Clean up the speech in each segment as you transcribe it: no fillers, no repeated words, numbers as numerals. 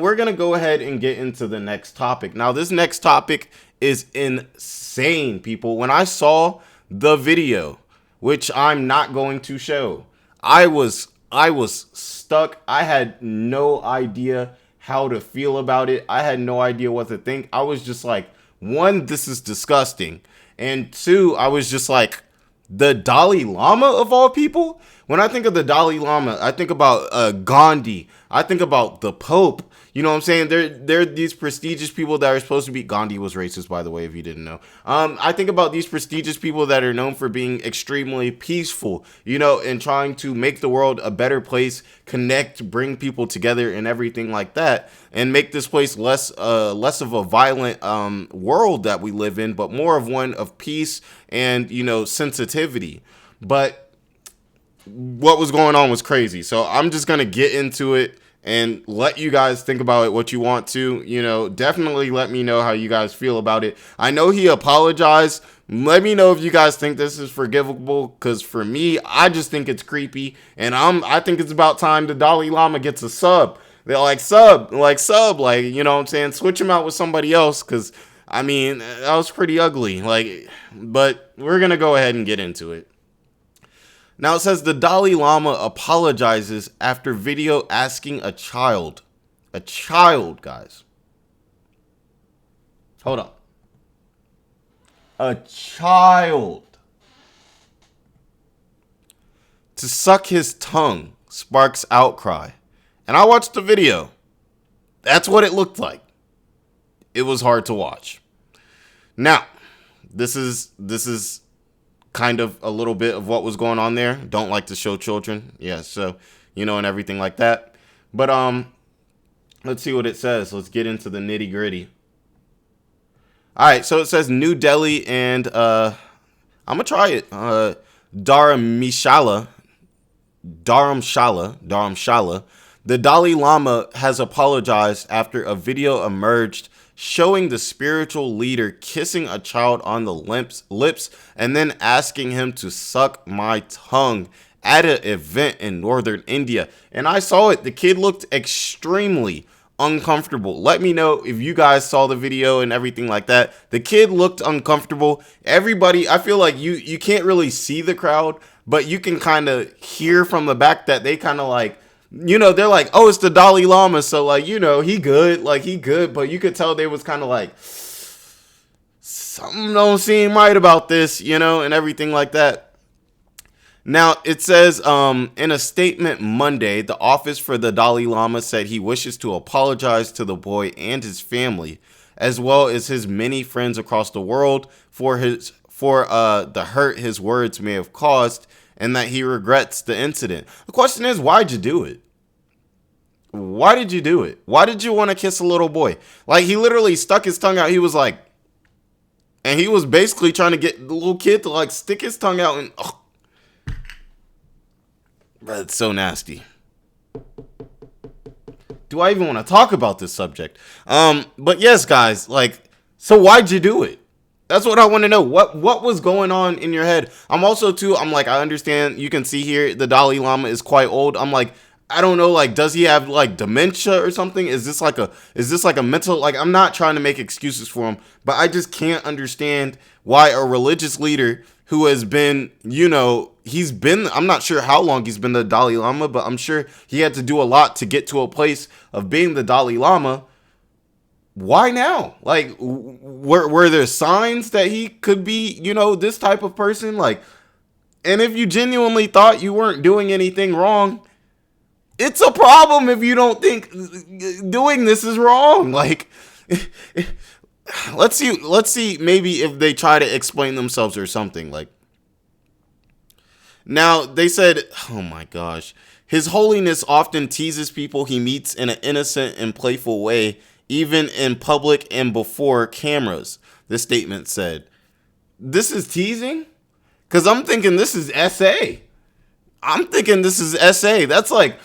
we're going to go ahead and get into the next topic. Now, this next topic is insane, people. When I saw the video, which I'm not going to show, I was stuck. I had no idea how to feel about it. I had no idea what to think. I was just like, one, this is disgusting. And two, I was just like, the Dalai Lama of all people? When I think of the Dalai Lama, I think about Gandhi. I think about the Pope. You know what I'm saying? They're these prestigious people that are supposed to be... Gandhi was racist, by the way, if you didn't know. I think about these prestigious people that are known for being extremely peaceful, you know, and trying to make the world a better place, connect, bring people together and everything like that, and make this place less of a violent world that we live in, but more of one of peace and, you know, sensitivity. But what was going on was crazy. So I'm just going to get into it and let you guys think about it what you want to. You know, definitely let me know how you guys feel about it. I know he apologized. Let me know if you guys think this is forgivable, because for me, I just think it's creepy, and I think it's about time the Dalai Lama gets a sub. They're like, sub, you know what I'm saying? Switch him out with somebody else, because, I mean, that was pretty ugly. But we're going to go ahead and get into it. Now it says the Dalai Lama apologizes after video asking a child, guys. Hold on. A child to suck his tongue sparks outcry. And I watched the video. That's what it looked like. It was hard to watch. Now, this is kind of a little bit of what was going on there. Don't like to show children. Yeah, so, you know, and everything like that. But let's see what it says. Let's get into the nitty gritty. All right, so it says New Delhi and I'm going to try it. Dharamshala. The Dalai Lama has apologized after a video emerged showing the spiritual leader kissing a child on the lips and then asking him to suck my tongue at an event in northern India. And I saw it. The kid looked extremely uncomfortable. Let me know if you guys saw the video and everything like that. The kid looked uncomfortable. Everybody, I feel like you can't really see the crowd, but you can kind of hear from the back that they kind of like, you know, they're like, oh, it's the Dalai Lama, so like, you know, he good, but you could tell they was kind of like, something don't seem right about this, you know, and everything like that. Now, it says, in a statement Monday, the office for the Dalai Lama said he wishes to apologize to the boy and his family, as well as his many friends across the world for the hurt his words may have caused, and that he regrets the incident. The question is, why'd you do it? Why did you do it? Why did you want to kiss a little boy? Like, he literally stuck his tongue out. He was like, and he was basically trying to get the little kid to like stick his tongue out and, oh. That's so nasty. Do I even want to talk about this subject? But yes, guys, like, so why'd you do it? That's what I want to know. What was going on in your head? I'm like, I understand. You can see here the Dalai Lama is quite old. I'm like, I don't know, like, does he have like dementia or something? Is this like a mental, like, I'm not trying to make excuses for him, but I just can't understand why a religious leader who has been, you know, I'm not sure how long he's been the Dalai Lama, but I'm sure he had to do a lot to get to a place of being the Dalai Lama. Why now? Like, were there signs that he could be, you know, this type of person? Like, and if you genuinely thought you weren't doing anything wrong, it's a problem if you don't think doing this is wrong. Like, let's see maybe if they try to explain themselves or something. Like, now they said, oh my gosh, His Holiness often teases people he meets in an innocent and playful way, even in public and before cameras, the statement said. This is teasing? Because I'm thinking this is SA. That's like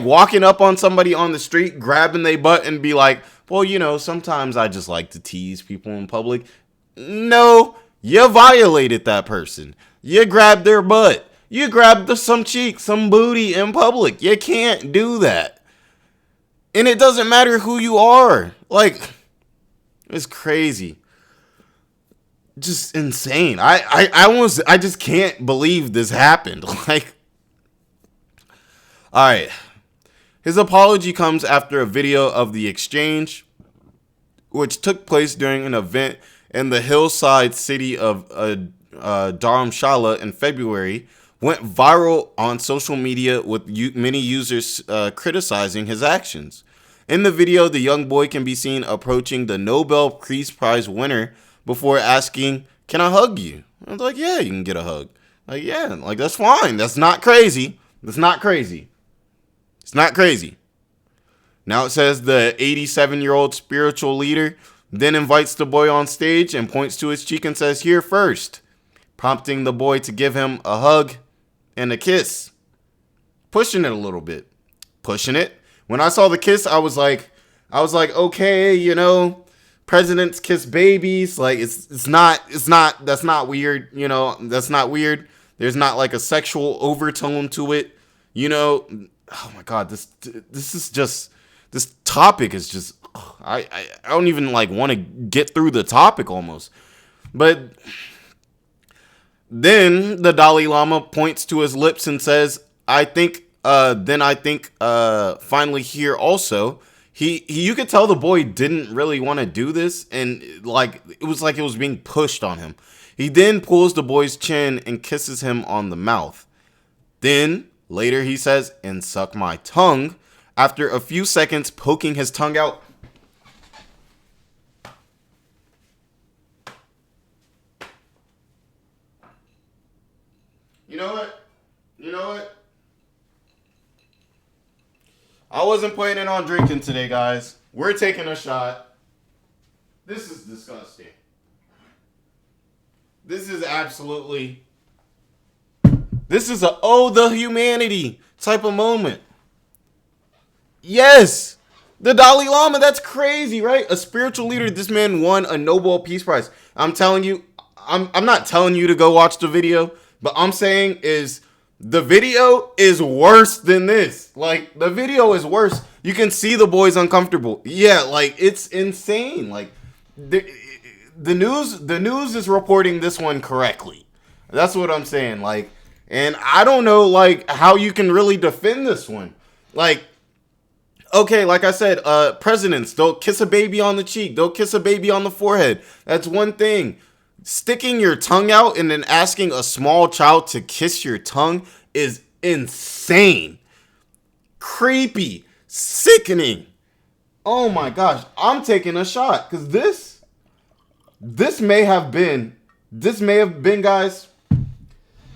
walking up on somebody on the street, grabbing their butt and be like, well, you know, sometimes I just like to tease people in public. No, you violated that person. You grabbed their butt. You grabbed some cheek, some booty in public. You can't do that. And it doesn't matter who you are. Like, it's crazy. Just insane. I just can't believe this happened. Like, all right. His apology comes after a video of the exchange, which took place during an event in the hillside city of Dharamshala in February, went viral on social media with many users criticizing his actions. In the video, the young boy can be seen approaching the Nobel Peace Prize winner before asking, "Can I hug you?" I was like, "Yeah, you can get a hug." Like, yeah, like that's fine. That's not crazy. That's not crazy. It's not crazy. Now it says the 87-year-old spiritual leader then invites the boy on stage and points to his cheek and says, "Here first," prompting the boy to give him a hug and a kiss. Pushing it a little bit. Pushing it. When I saw the kiss, I was like, okay, you know, presidents kiss babies. Like, that's not weird. You know, that's not weird. There's not like a sexual overtone to it. You know, oh my God, this topic is just, I don't even like want to get through the topic almost. But then the Dalai Lama points to his lips and says, I think finally here also, you could tell the boy didn't really want to do this, and like it was being pushed on him. He then pulls the boy's chin and kisses him on the mouth. Then later he says, "And suck my tongue," after a few seconds poking his tongue out. You know what? I wasn't planning on drinking today, guys. We're taking a shot. This is disgusting. This is the humanity type of moment. Yes. The Dalai Lama, that's crazy, right? A spiritual leader. This man won a Nobel Peace Prize. I'm telling you, I'm not telling you to go watch the video, but I'm saying is the video is worse than this. Like, the video is worse. You can see the boy's uncomfortable. Yeah, like, it's insane. Like, the news is reporting this one correctly. That's what I'm saying. Like, and I don't know, like, how you can really defend this one. Like, okay, like I said, presidents, they'll kiss a baby on the cheek. They'll kiss a baby on the forehead. That's one thing. Sticking your tongue out and then asking a small child to kiss your tongue is insane. Creepy. Sickening. Oh my gosh. I'm taking a shot. Because this may have been, guys.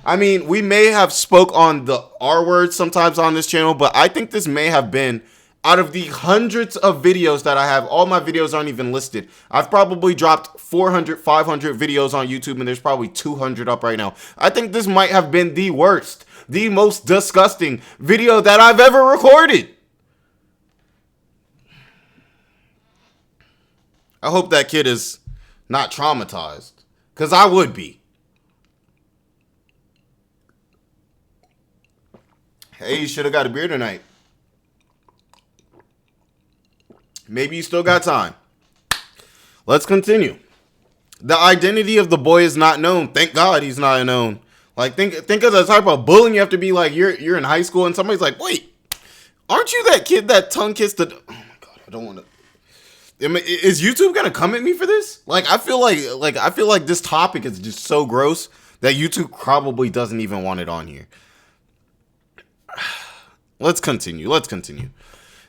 I mean, we may have spoke on the R word sometimes on this channel, but I think this may have been, out of the hundreds of videos that I have, all my videos aren't even listed. I've probably dropped 400, 500 videos on YouTube, and there's probably 200 up right now. I think this might have been the worst, the most disgusting video that I've ever recorded. I hope that kid is not traumatized, because I would be. Hey, you should have got a beer tonight. Maybe you still got time. Let's continue. The identity of the boy is not known. Thank God he's not known. Like, think of the type of bullying you have to be. Like, you're in high school and somebody's like, "Wait, aren't you that kid that tongue kissed the..." Oh my God, I don't want to. Is YouTube gonna come at me for this? Like, I feel like this topic is just so gross that YouTube probably doesn't even want it on here. Let's continue.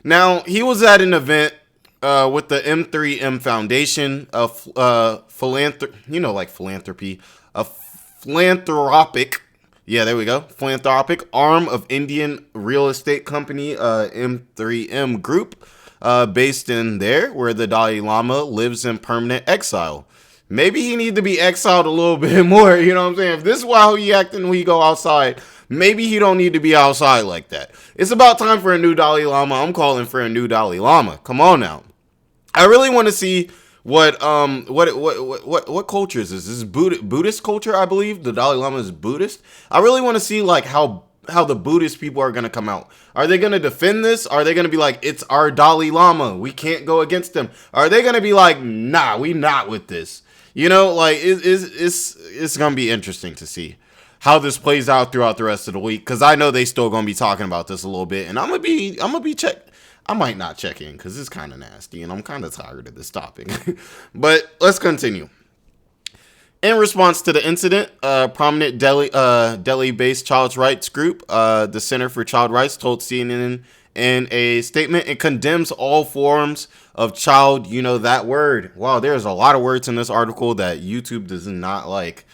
Now, he was at an event with the M3M Foundation, a philanthropy, a philanthropic, yeah, there we go, philanthropic arm of Indian real estate company, M3M Group, based in there, where the Dalai Lama lives in permanent exile. Maybe he need to be exiled a little bit more, you know what I'm saying? If this is how he acting when he go outside, maybe he don't need to be outside like that. It's about time for a new Dalai Lama. I'm calling for a new Dalai Lama. Come on now. I really want to see what culture is this? This is Buddhist culture, I believe. The Dalai Lama is Buddhist. I really want to see like how how the Buddhist people are going to come out. Are they going to defend this? Are they going to be like, it's our Dalai Lama, we can't go against them? Are they going to be like, nah, we not with this? You know, like it's going to be interesting to see how this plays out throughout the rest of the week, because I know they still going to be talking about this a little bit, and I'm gonna be check. I might not check in because it's kind of nasty, and I'm kind of tired of this topic. But let's continue. In response to the incident, prominent Delhi-based child rights group, the Center for Child Rights, told CNN in a statement it condemns all forms of child, that word. Wow, there's a lot of words in this article that YouTube does not like.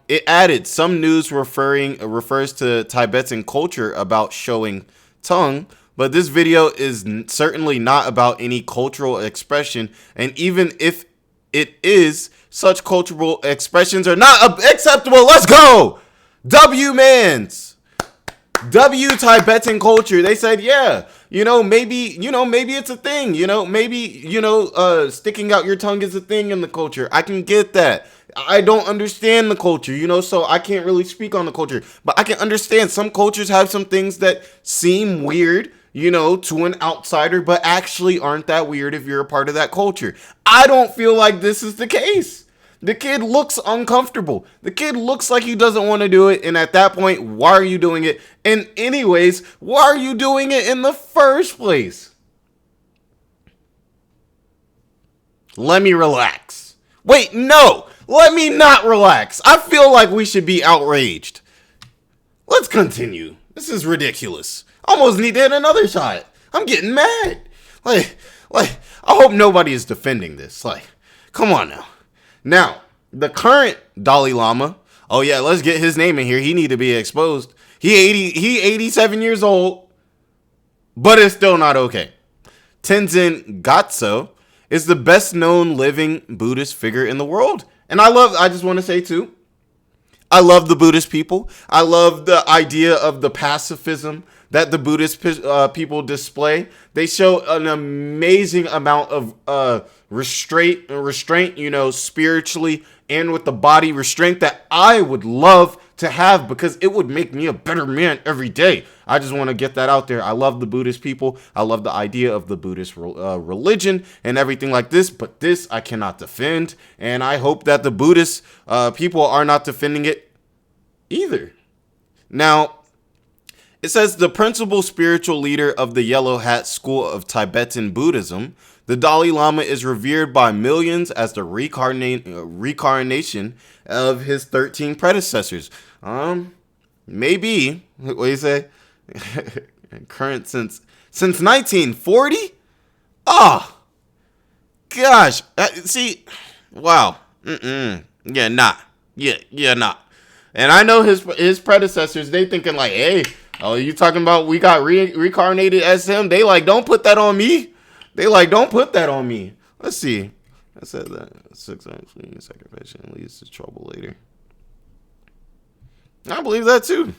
It added, some news refers to Tibetan culture about showing tongue, but this video is certainly not about any cultural expression, and even if it is, such cultural expressions are not acceptable. Let's go! W-mans! W Tibetan culture. They said, yeah, maybe it's a thing, maybe, sticking out your tongue is a thing in the culture. I can get that. I don't understand the culture, so I can't really speak on the culture, but I can understand some cultures have some things that seem weird, to an outsider, but actually aren't that weird if you're a part of that culture. I don't feel like this is the case. The kid looks uncomfortable. The kid looks like he doesn't want to do it. And at that point, why are you doing it? And anyways, why are you doing it in the first place? Let me relax. Wait, no. Let me not relax. I feel like we should be outraged. Let's continue. This is ridiculous. Almost need to hit another shot. I'm getting mad. Like, I hope nobody is defending this. Like, come on now. Now, the current Dalai Lama, oh yeah, let's get his name in here. He need to be exposed. He 87 years old, but it's still not okay. Tenzin Gyatso is the best known living Buddhist figure in the world. And I just want to say too, I love the Buddhist people. I love the idea of the pacifism that the Buddhist people display. They show an amazing amount of restraint, spiritually and with the body, restraint that I would love to have, because it would make me a better man every day. I just want to get that out there. I love the Buddhist people. I love the idea of the Buddhist religion and everything like this, but this I cannot defend, and I hope that the Buddhist people are not defending it either. Now, it says the principal spiritual leader of the Yellow Hat school of Tibetan Buddhism, the Dalai Lama is revered by millions as the reincarnation of his 13 predecessors. Maybe, what do you say? Current since 1940? Oh, gosh. See, wow. Yeah, nah. Yeah, nah. And I know his predecessors, they thinking like, hey, oh, you talking about we got reincarnated as him? They like, don't put that on me. They like, don't put that on me. Let's see. I said that sacrifice leads to trouble later. I believe that too.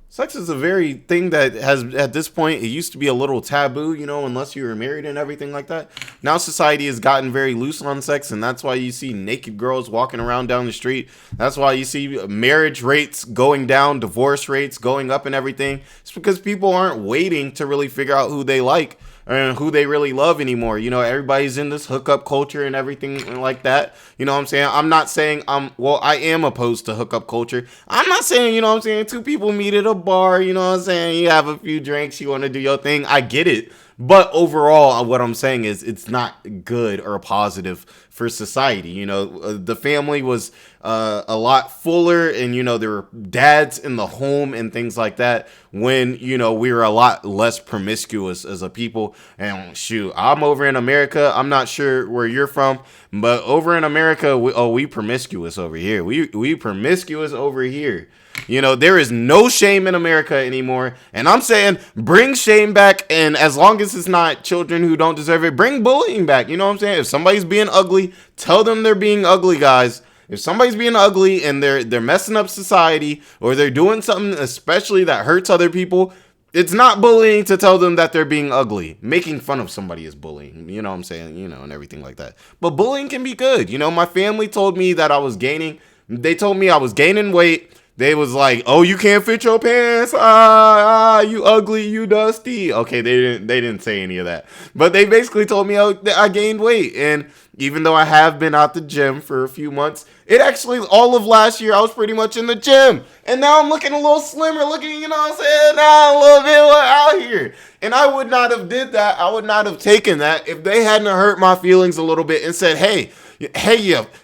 Sex is a very thing that has, at this point, it used to be a little taboo, unless you were married and everything like that. Now society has gotten very loose on sex, and that's why you see naked girls walking around down the street. That's why you see marriage rates going down, divorce rates going up and everything. It's because people aren't waiting to really figure out who they like and who they really love anymore. Everybody's in this hookup culture and everything like that. You know what I'm saying? I'm not saying I am opposed to hookup culture. I'm not saying, two people meet at a bar, you have a few drinks, you want to do your thing. I get it. But overall, what I'm saying is it's not good or positive for society. The family was a lot fuller, and, there were dads in the home and things like that when, we were a lot less promiscuous as a people. And shoot, I'm over in America. I'm not sure where you're from, but over in America, we promiscuous over here. We promiscuous over here. There is no shame in America anymore. And I'm saying bring shame back. And as long as it's not children who don't deserve it, bring bullying back. You know what I'm saying? If somebody's being ugly, tell them they're being ugly, guys. If somebody's being ugly and they're messing up society, or they're doing something especially that hurts other people, it's not bullying to tell them that they're being ugly. Making fun of somebody is bullying. You know what I'm saying? And everything like that. But bullying can be good. My family told me that I was gaining. They told me I was gaining weight. They was like, "Oh, you can't fit your pants. You ugly, you dusty." Okay, they didn't say any of that, but they basically told me I gained weight. And even though I have been out the gym for a few months, it actually all of last year I was pretty much in the gym, and now I'm looking a little slimmer, looking, you know what I'm saying, now a little bit more out here. And I would not have did that. I would not have taken that if they hadn't hurt my feelings a little bit and said, hey,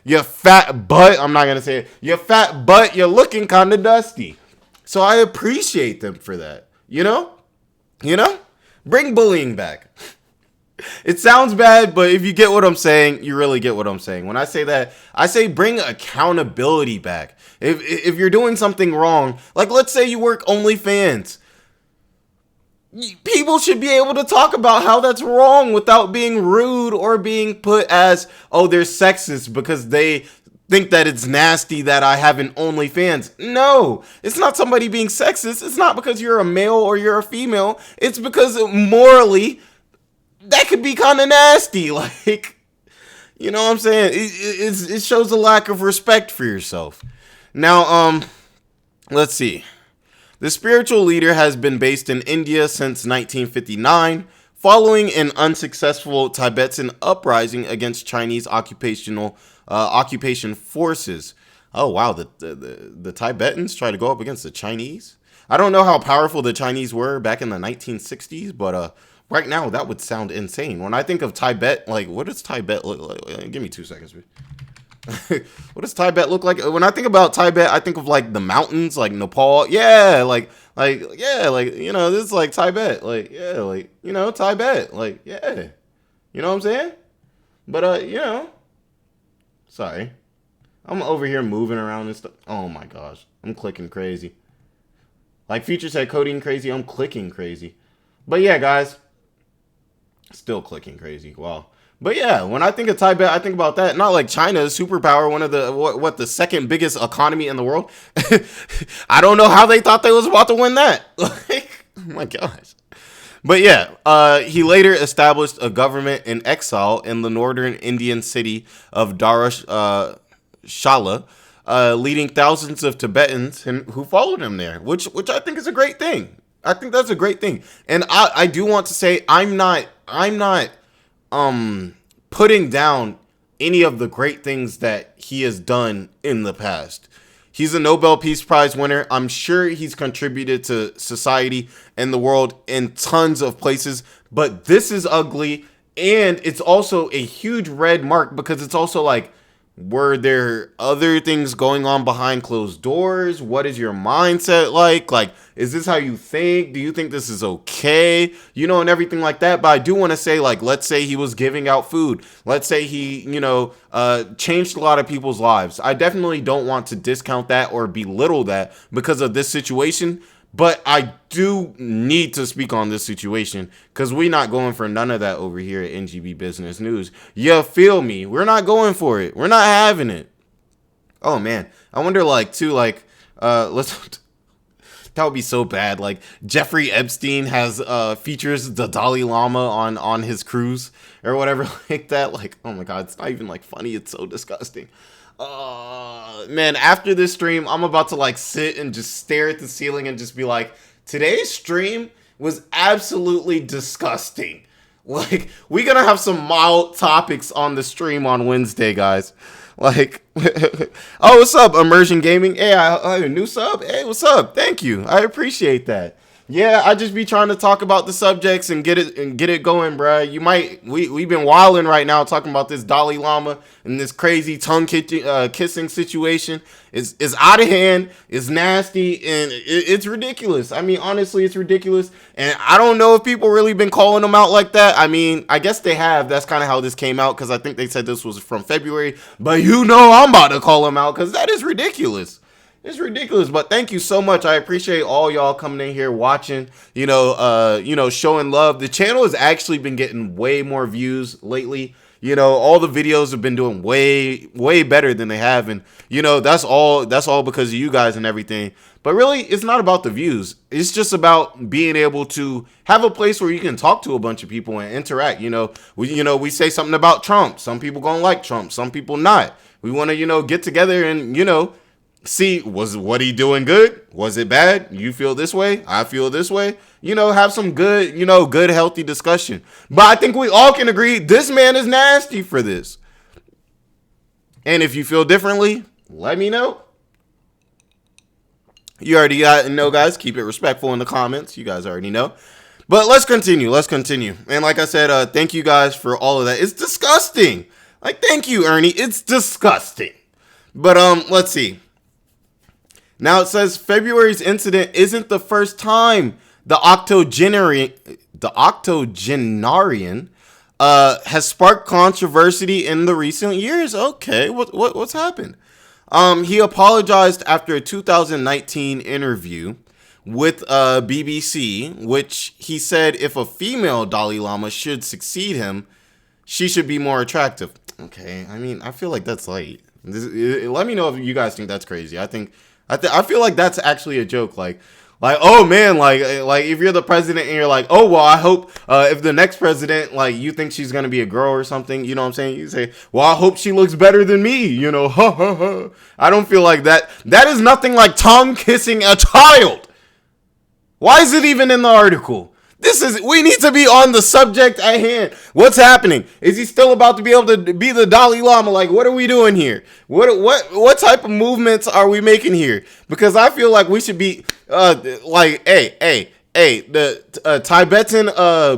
you fat butt. I'm not going to say it. You fat butt, you're looking kind of dusty. So I appreciate them for that. You know? Bring bullying back. It sounds bad, but if you get what I'm saying, you really get what I'm saying. When I say that, I say bring accountability back. If you're doing something wrong, like let's say you work OnlyFans, people should be able to talk about how that's wrong without being rude or being put as, oh, they're sexist because they think that it's nasty that I have an OnlyFans. No, it's not somebody being sexist. It's not because you're a male or you're a female. It's because morally, that could be kind of nasty. Like, you know what I'm saying? It shows a lack of respect for yourself. Now, let's see. The spiritual leader has been based in India since 1959, following an unsuccessful Tibetan uprising against Chinese occupation forces. Oh wow, the Tibetans try to go up against the Chinese. I don't know how powerful the Chinese were back in the 1960s, but right now that would sound insane. When I think of Tibet, like what does Tibet look like? Give me 2 seconds. What does Tibet look like? When I think about Tibet, I think of like the mountains, like Nepal. Yeah, like you know, this is like Tibet. Like yeah, like you know, Tibet. Like yeah, you know what I'm saying? But you know, sorry, I'm over here moving around and stuff. Oh my gosh, I'm clicking crazy. Like Future said, coding crazy. I'm clicking crazy. But yeah, guys, still clicking crazy. Wow. But yeah, when I think of Tibet, I think about that. Not like China, superpower, one of the the second biggest economy in the world. I don't know how they thought they was about to win that. Like, oh my gosh. But yeah, he later established a government in exile in the northern Indian city of Dharamshala, leading thousands of Tibetans who followed him there, which I think is a great thing. I think that's a great thing. And I do want to say I'm not putting down any of the great things that he has done in the past. He's a Nobel Peace Prize winner. I'm sure he's contributed to society and the world in tons of places, but this is ugly. And it's also a huge red mark because it's also like, were there other things going on behind closed doors? What is your mindset like? Like, is this how you think? Do you think this is okay? You know, and everything like that. But I do want to say, like, let's say he was giving out food. Let's say he, you know, changed a lot of people's lives. I definitely don't want to discount that or belittle that because of this situation. But I do need to speak on this situation because we're not going for none of that over here at NGB Business News. You feel me? We're not going for it. We're not having it. Oh, man. I wonder, like, too, like, let's... That would be so bad. Like, Jeffrey Epstein has features the Dalai Lama on his cruise or whatever like that. Like, oh, my God. It's not even, like, funny. It's so disgusting. Man, after this stream, I'm about to like sit and just stare at the ceiling and just be like, today's stream was absolutely disgusting. Like, we're gonna have some mild topics on the stream on Wednesday, guys. Like, oh, what's up, Immersion Gaming? Hey, I new sub. Hey, what's up? Thank you. I appreciate that. Yeah, I just be trying to talk about the subjects and get it going, bruh. We've been wilding right now talking about this Dalai Lama and this crazy tongue kissing situation. It's out of hand. It's nasty and it's ridiculous. I mean, honestly, it's ridiculous. And I don't know if people really been calling them out like that. I mean, I guess they have. That's kind of how this came out because I think they said this was from February. But you know, I'm about to call them out because that is ridiculous. It's ridiculous, but thank you so much. I appreciate all y'all coming in here watching, showing love. The channel has actually been getting way more views lately. You know, all the videos have been doing way, way better than they have. And, you know, that's all because of you guys and everything. But really, it's not about the views. It's just about being able to have a place where you can talk to a bunch of people and interact. We say something about Trump. Some people gonna like Trump. Some people not. We want to, get together and, See, was what he doing good? Was it bad? You feel this way? I feel this way. Have some good, good, healthy discussion. But I think we all can agree this man is nasty for this. And if you feel differently, let me know. You already know, guys. Keep it respectful in the comments. You guys already know. But let's continue. And like I said, thank you guys for all of that. It's disgusting. Thank you, Ernie. It's disgusting. But let's see. Now it says February's incident isn't the first time the octogenarian has sparked controversy in the recent years. Okay, what's happened? He apologized after a 2019 interview with BBC, which he said if a female Dalai Lama should succeed him, she should be more attractive. Okay, I mean, I feel like that's light. Let me know if you guys think that's crazy. I feel like that's actually a joke. Like, oh man, like if you're the president and you're like, oh well, I hope if the next president, you think she's gonna be a girl or something, you know what I'm saying? You say, well, I hope she looks better than me, ha ha ha. I don't feel like that. That is nothing like tongue kissing a child. Why is it even in the article? We need to be on the subject at hand. What's happening? Is he still about to be able to be the Dalai Lama? What are we doing here? What type of movements are we making here? Because I feel like we should be the Tibetan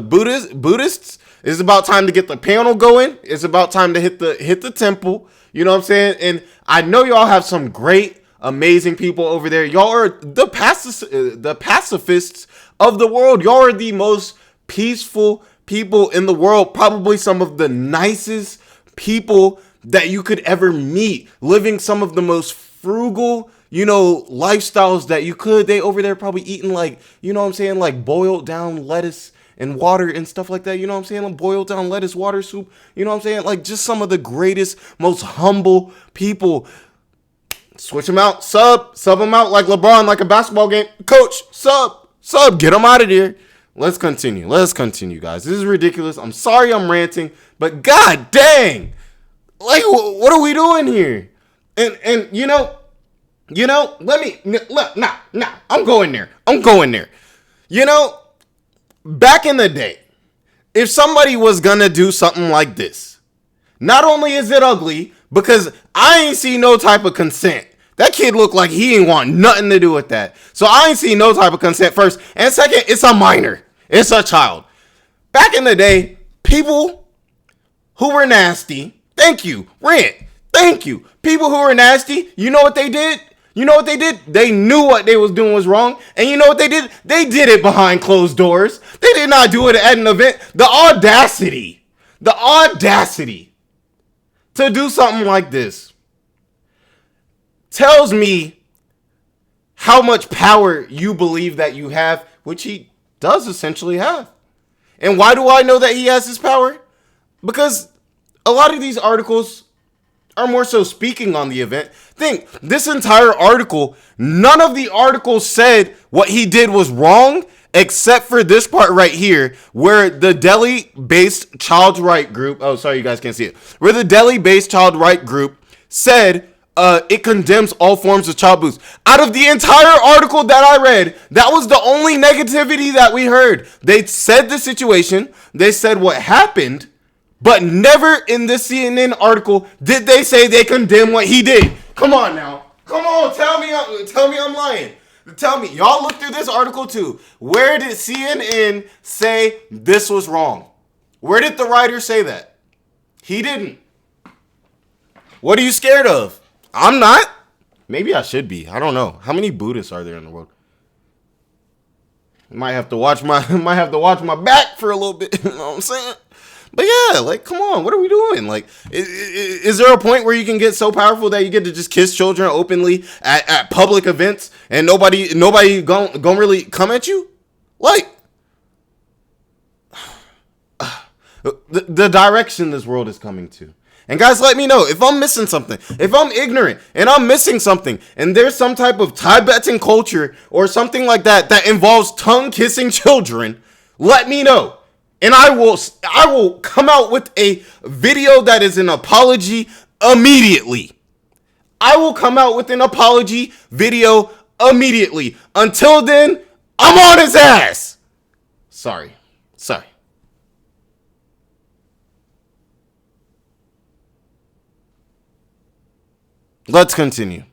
Buddhists. It's about time to get the panel going. It's about time to hit the temple. You know what I'm saying? And I know y'all have some great, amazing people over there. Y'all are the pacifists of the world. Y'all are the most peaceful people in the world. Probably some of the nicest people that you could ever meet. Living some of the most frugal, lifestyles that you could. They over there probably eating boiled down lettuce and water and stuff like that. You know what I'm saying? Boiled down lettuce, water soup. You know what I'm saying? Just some of the greatest, most humble people. Switch them out, sub them out like LeBron, like a basketball game. Coach, sub, get them out of there. Let's continue, guys. This is ridiculous. I'm sorry I'm ranting, but god dang, what are we doing here? And let me, nah, I'm going there. Back in the day, if somebody was gonna do something like this, not only is it ugly, because I ain't see no type of consent. That kid looked like he ain't want nothing to do with that. So I ain't see no type of consent first. And second, it's a minor. It's a child. Back in the day, people who were nasty, thank you, Rent, thank you. People who were nasty, you know what they did? They knew what they was doing was wrong. And you know what they did? They did it behind closed doors. They did not do it at an event. The audacity to do something like this tells me how much power you believe that you have, which he does essentially have. And why do I know that he has this power? Because a lot of these articles are more so speaking on the event. Think, this entire article, none of the articles said what he did was wrong, except for this part right here, where the Delhi-based child right group, oh, sorry, you guys can't see it, where the Delhi-based child right group said it condemns all forms of child abuse. Out of the entire article that I read, that was the only negativity that we heard. They said the situation, they said what happened, but never in this CNN article did they say they condemn what he did. Come on now. Come on, tell me I'm lying. Tell me, y'all look through this article too. Where did CNN say this was wrong? Where did the writer say that? He didn't. What are you scared of? I'm not. Maybe I should be. I don't know. How many Buddhists are there in the world? Might have to watch my back for a little bit. You know what I'm saying? But yeah, come on, what are we doing? Is there a point where you can get so powerful that you get to just kiss children openly at public events and nobody gonna really come at you? The direction this world is coming to. And guys, let me know if I'm missing something, if I'm ignorant and I'm missing something, and there's some type of Tibetan culture or something like that involves tongue kissing children. Let me know, and I will come out with a video that is an apology immediately. I will come out with an apology video immediately. Until then, I'm on his ass. Sorry. Let's continue.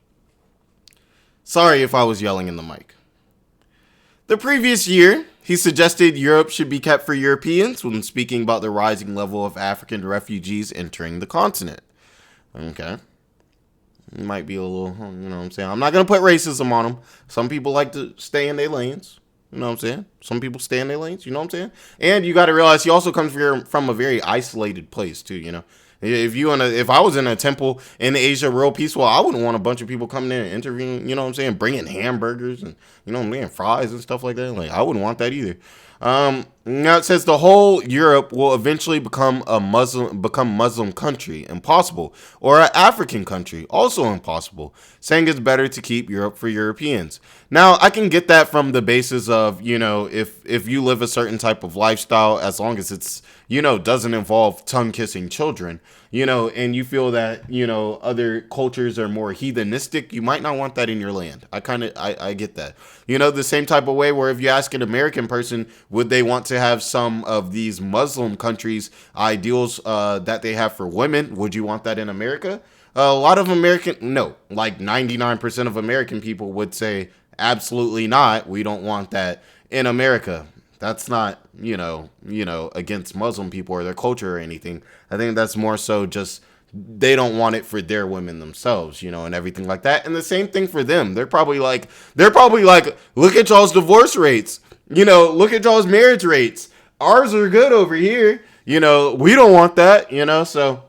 Sorry if I was yelling in the mic. The previous year, he suggested Europe should be kept for Europeans when speaking about the rising level of African refugees entering the continent. Okay. It might be a little, you know what I'm saying? I'm not going to put racism on them. Some people like to stay in their lanes. You know what I'm saying? Some people stay in their lanes. You know what I'm saying? And you got to realize he also comes from a very isolated place, too, you know? If I was in a temple in Asia, real peaceful, I wouldn't want a bunch of people coming in and interviewing, you know what I'm saying, bringing hamburgers and, you know, man, fries and stuff like that. Like, I wouldn't want that either. Now it says the whole Europe will eventually become Muslim country, impossible, or an African country, also impossible, saying it's better to keep Europe for Europeans. Now I can get that from the basis of, you know, if you live a certain type of lifestyle, as long as it's, you know, doesn't involve tongue kissing children, you know, and you feel that, you know, other cultures are more heathenistic, you might not want that in your land. I get that. You know, the same type of way where if you ask an American person, would they want to have some of these Muslim countries' ideals that they have for women? Would you want that in America? A lot of like 99% of American people would say, absolutely not. We don't want that in America. That's not, you know, against Muslim people or their culture or anything. I think that's more so just they don't want it for their women themselves, you know, and everything like that. And the same thing for them. They're probably like, look at y'all's divorce rates. You know, look at y'all's marriage rates. Ours are good over here. You know, we don't want that, you know, so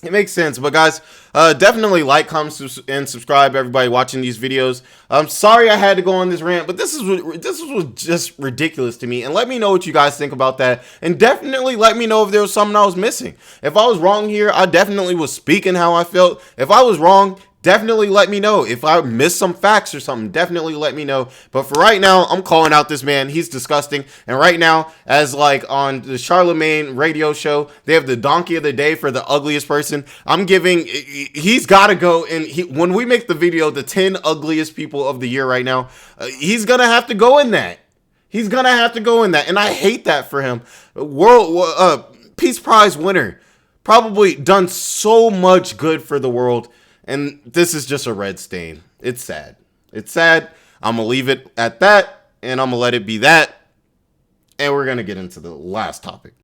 it makes sense. But guys, definitely like, comment, and subscribe, everybody watching these videos. I'm sorry I had to go on this rant, but this was just ridiculous to me. And let me know what you guys think about that. And definitely let me know if there was something I was missing. If I was wrong here, I definitely was speaking how I felt. If I was wrong, definitely let me know. If I missed some facts or something, definitely let me know. But for right now, I'm calling out this man. He's disgusting. And right now, as like on the Charlemagne radio show, they have the donkey of the day for the ugliest person. I'm giving, he's got to go. And when we make the video, the 10 ugliest people of the year right now, he's going to have to go in that. He's going to have to go in that. And I hate that for him. Peace Prize winner. Probably done so much good for the world. And this is just a red stain. It's sad. It's sad. I'm going to leave it at that. And I'm going to let it be that. And we're going to get into the last topic.